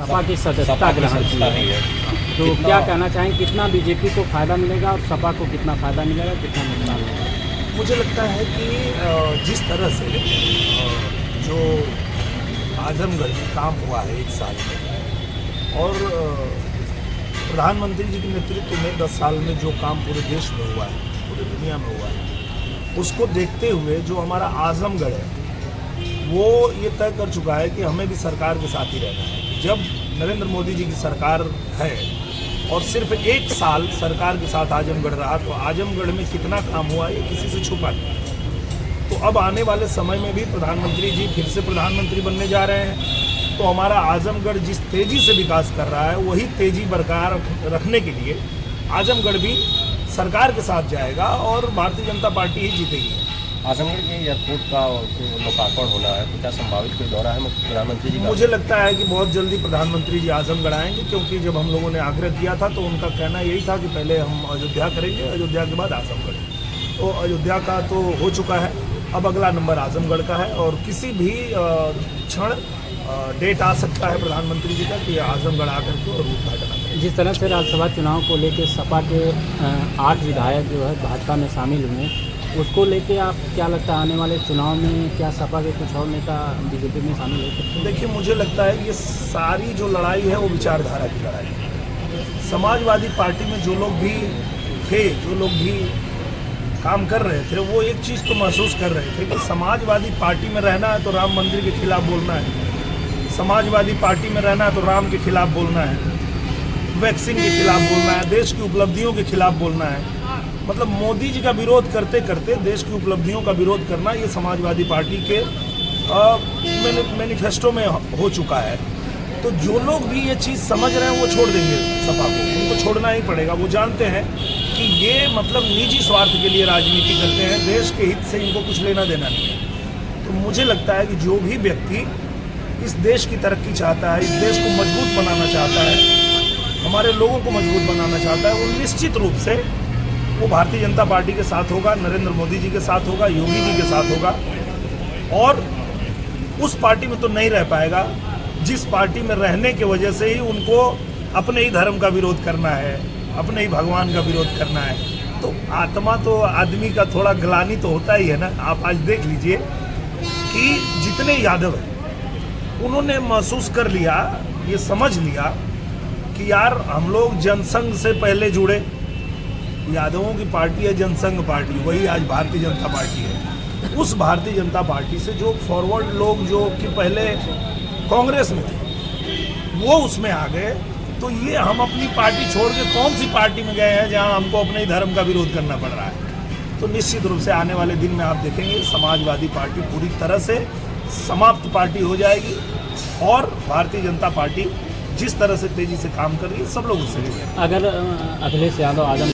सपा की सदस्यता ग्रहण की है, तो क्या कहना चाहेंगे, कितना बीजेपी को फ़ायदा मिलेगा और सपा को कितना फ़ायदा मिलेगा, कितना नुकसान होगा? मुझे लगता है कि जिस तरह से जो आजमगढ़ में काम हुआ है 1 साल में, और प्रधानमंत्री जी के नेतृत्व में 10 साल में जो काम पूरे देश में हुआ है, पूरी दुनिया में हुआ है, उसको देखते हुए जो हमारा आजमगढ़ है वो ये तय कर चुका है कि हमें भी सरकार के साथ ही रहना है। जब नरेंद्र मोदी जी की सरकार है और सिर्फ 1 साल सरकार के साथ आजमगढ़ रहा, तो आजमगढ़ में कितना काम हुआ ये किसी से छुपा नहीं। तो अब आने वाले समय में भी प्रधानमंत्री जी फिर से प्रधानमंत्री बनने जा रहे हैं, तो हमारा आजमगढ़ जिस तेज़ी से विकास कर रहा है वही तेज़ी बरकरार रखने के लिए आजमगढ़ भी सरकार के साथ जाएगा और भारतीय जनता पार्टी ही जीतेगी। आजमगढ़ के एयरपोर्ट का लोकार्पण होना है, तो क्या संभावित कोई दौरा है प्रधानमंत्री जी का? मुझे लगता है कि बहुत जल्दी प्रधानमंत्री जी आजमगढ़ आएंगे, क्योंकि जब हम लोगों ने आग्रह किया था तो उनका कहना यही था कि पहले हम अयोध्या करेंगे, अयोध्या के बाद आजमगढ़। तो अयोध्या का तो हो चुका है, अब अगला नंबर आजमगढ़ का है, और किसी भी क्षण डेट आ सकता है प्रधानमंत्री जी का कि आजमगढ़ आकर के और उद्घाटन करें। जिस तरह से राज्यसभा चुनाव को लेकर सपा के 8 विधायक जो है भाजपा में शामिल हुए, उसको लेके आप क्या लगता है आने वाले चुनाव में क्या सपा के कुछ और नेता बीजेपी में शामिल हो सकते हैं? देखिए, मुझे लगता है ये सारी जो लड़ाई है वो विचारधारा की लड़ाई है। समाजवादी पार्टी में जो लोग भी थे, जो लोग भी काम कर रहे थे, वो एक चीज़ तो महसूस कर रहे थे कि समाजवादी पार्टी में रहना है तो राम मंदिर के खिलाफ बोलना है, समाजवादी पार्टी में रहना है तो राम के खिलाफ बोलना है, वैक्सीन के खिलाफ बोलना है, देश की उपलब्धियों के खिलाफ बोलना है। मतलब मोदी जी का विरोध करते करते देश की उपलब्धियों का विरोध करना, ये समाजवादी पार्टी के मैनिफेस्टो में हो चुका है। तो जो लोग भी ये चीज़ समझ रहे हैं वो छोड़ देंगे सपा को, उनको छोड़ना ही पड़ेगा। वो जानते हैं कि ये मतलब निजी स्वार्थ के लिए राजनीति करते हैं, देश के हित से इनको कुछ लेना देना नहीं है। तो मुझे लगता है कि जो भी व्यक्ति इस देश की तरक्की चाहता है, इस देश को मजबूत बनाना चाहता है, हमारे लोगों को मजबूत बनाना चाहता है, वो निश्चित रूप से वो भारतीय जनता पार्टी के साथ होगा, नरेंद्र मोदी जी के साथ होगा, योगी जी के साथ होगा, और उस पार्टी में तो नहीं रह पाएगा जिस पार्टी में रहने की वजह से ही उनको अपने ही धर्म का विरोध करना है, अपने ही भगवान का विरोध करना है। तो आत्मा तो आदमी का थोड़ा ग्लानि तो होता ही है ना। आप आज देख लीजिए कि जितने यादव हैं उन्होंने महसूस कर लिया, ये समझ लिया कि यार हम लोग जनसंघ से पहले जुड़े, यादवों की पार्टी है जनसंघ पार्टी, वही आज भारतीय जनता पार्टी है। उस भारतीय जनता पार्टी से जो फॉरवर्ड लोग जो कि पहले कांग्रेस में थे वो उसमें आ गए, तो ये हम अपनी पार्टी छोड़ के कौन सी पार्टी में गए हैं जहां हमको अपने ही धर्म का विरोध करना पड़ रहा है। तो निश्चित रूप से आने वाले दिन में आप देखेंगे समाजवादी पार्टी पूरी तरह से समाप्त पार्टी हो जाएगी, और भारतीय जनता पार्टी जिस तरह से तेजी से काम कर रही है सब लोग उससे। अगर अखिलेश यादव आजम